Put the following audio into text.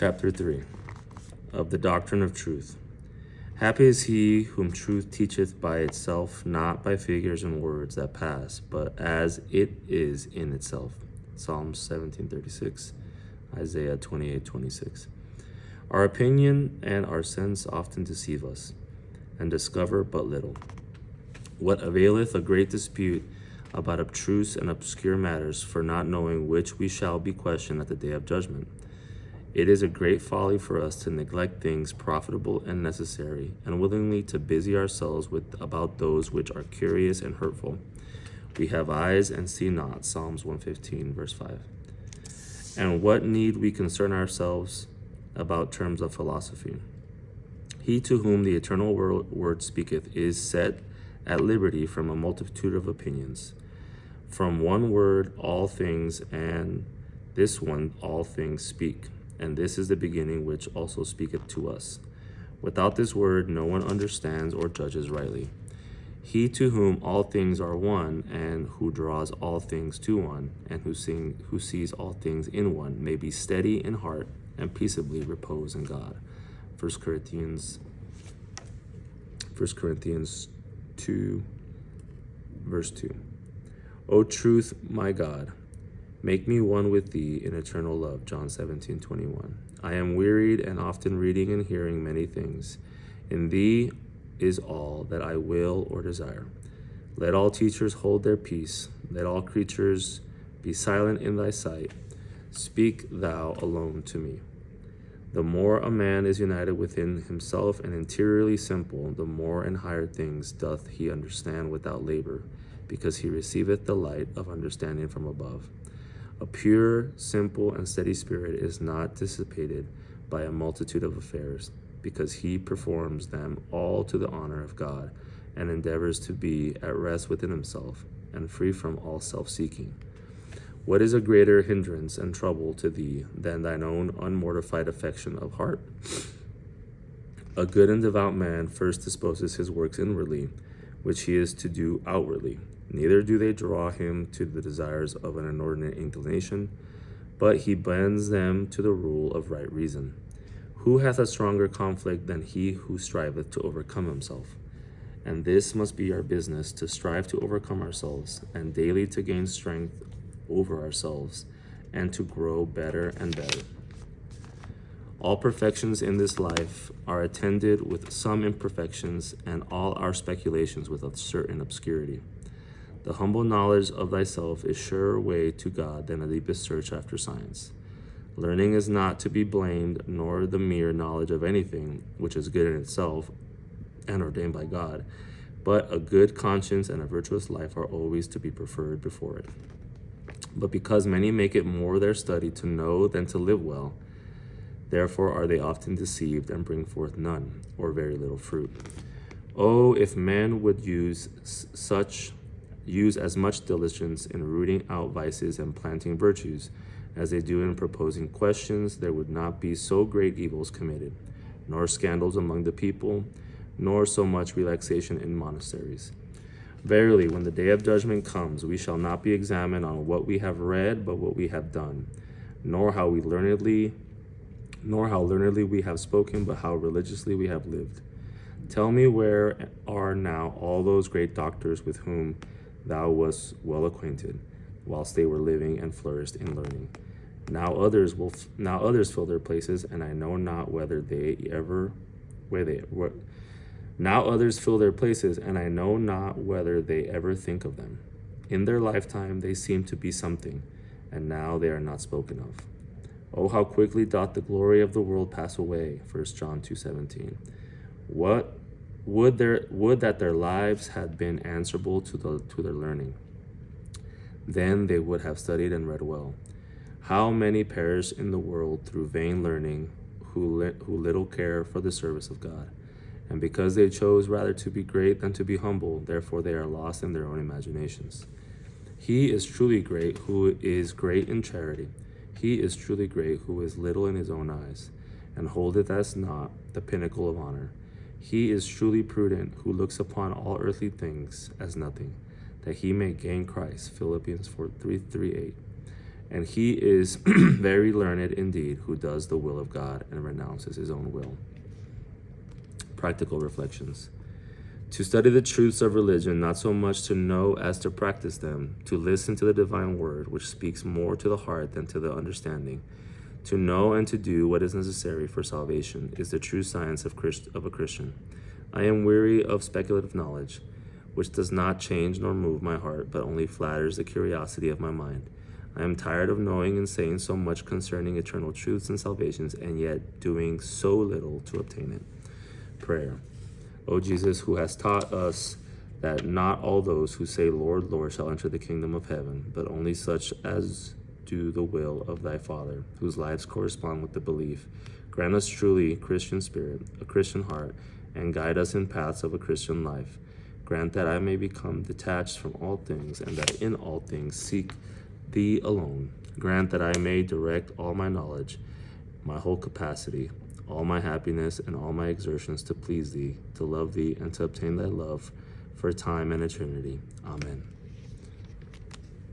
Chapter 3 of the Doctrine of Truth. Happy is he whom truth teacheth by itself, not by figures and words that pass, but as it is in itself. Psalms 17:36, Isaiah 28:26. Our opinion and our sense often deceive us, and discover but little. What availeth a great dispute about abstruse and obscure matters, for not knowing which we shall be questioned at the day of judgment? It is a great folly for us to neglect things profitable and necessary, and willingly to busy ourselves about those which are curious and hurtful. We have eyes and see not, Psalms 115, verse 5. And what need we concern ourselves about terms of philosophy? He to whom the eternal word speaketh is set at liberty from a multitude of opinions. From one word all things, and this one all things speak. And this is the beginning which also speaketh to us. Without this word no one understands or judges rightly. He to whom all things are one, and who draws all things to one, and who sees all things in one, may be steady in heart and peaceably repose in God. 1 Corinthians 2, verse 2. O truth, my God, make me one with thee in eternal love. John 17:21. I am wearied and often reading and hearing many things. In thee is all that I will or desire. Let all teachers hold their peace. Let all creatures be silent in thy sight. Speak thou alone to me. The more a man is united within himself and interiorly simple, the more and higher things doth he understand without labor, because he receiveth the light of understanding from above. A pure, simple, and steady spirit is not dissipated by a multitude of affairs, because he performs them all to the honor of God, and endeavors to be at rest within himself, and free from all self-seeking. What is a greater hindrance and trouble to thee than thine own unmortified affection of heart? A good and devout man first disposes his works inwardly, which he is to do outwardly. Neither do they draw him to the desires of an inordinate inclination, but he bends them to the rule of right reason. Who hath a stronger conflict than he who striveth to overcome himself? And this must be our business, to strive to overcome ourselves, and daily to gain strength over ourselves, and to grow better and better. All perfections in this life are attended with some imperfections, and all our speculations with a certain obscurity. The humble knowledge of thyself is surer way to God than a deepest search after science. Learning is not to be blamed, nor the mere knowledge of anything, which is good in itself and ordained by God, but a good conscience and a virtuous life are always to be preferred before it. But because many make it more their study to know than to live well, therefore are they often deceived and bring forth none, or very little fruit. Oh, if men would use as much diligence in rooting out vices and planting virtues as they do in proposing questions, there would not be so great evils committed, nor scandals among the people, nor so much relaxation in monasteries. Verily, when the day of judgment comes, we shall not be examined on what we have read, but what we have done, nor how learnedly we have spoken, but how religiously we have lived. Tell me, where are now all those great doctors with whom thou wast well acquainted, whilst they were living and flourished in learning? Now others fill their places, and I know not whether they ever Now others fill their places, and I know not whether they ever think of them. In their lifetime they seem to be something, and now they are not spoken of. Oh, how quickly doth the glory of the world pass away, 1 John 2:17. Would that their lives had been answerable to their learning. Then they would have studied and read well. How many perish in the world through vain learning, who little care for the service of God? And because they chose rather to be great than to be humble, therefore they are lost in their own imaginations. He is truly great who is great in charity. He is truly great who is little in his own eyes, and holdeth as naught the pinnacle of honor. He is truly prudent who looks upon all earthly things as nothing, that he may gain Christ. Philippians 3:8. And he is very learned indeed, who does the will of God and renounces his own will. Practical reflections. To study the truths of religion, not so much to know as to practice them, to listen to the divine word, which speaks more to the heart than to the understanding. To know and to do what is necessary for salvation is the true science of a Christian. I am weary of speculative knowledge, which does not change nor move my heart, but only flatters the curiosity of my mind. I am tired of knowing and saying so much concerning eternal truths and salvations, and yet doing so little to obtain it. Prayer. O Jesus, who has taught us that not all those who say, Lord, Lord, shall enter the kingdom of heaven, but only such as do the will of thy Father, whose lives correspond with the belief. Grant us truly Christian spirit, a Christian heart, and guide us in paths of a Christian life. Grant that I may become detached from all things, and that in all things seek thee alone. Grant that I may direct all my knowledge, my whole capacity, all my happiness, and all my exertions to please thee, to love thee, and to obtain thy love for time and eternity. Amen.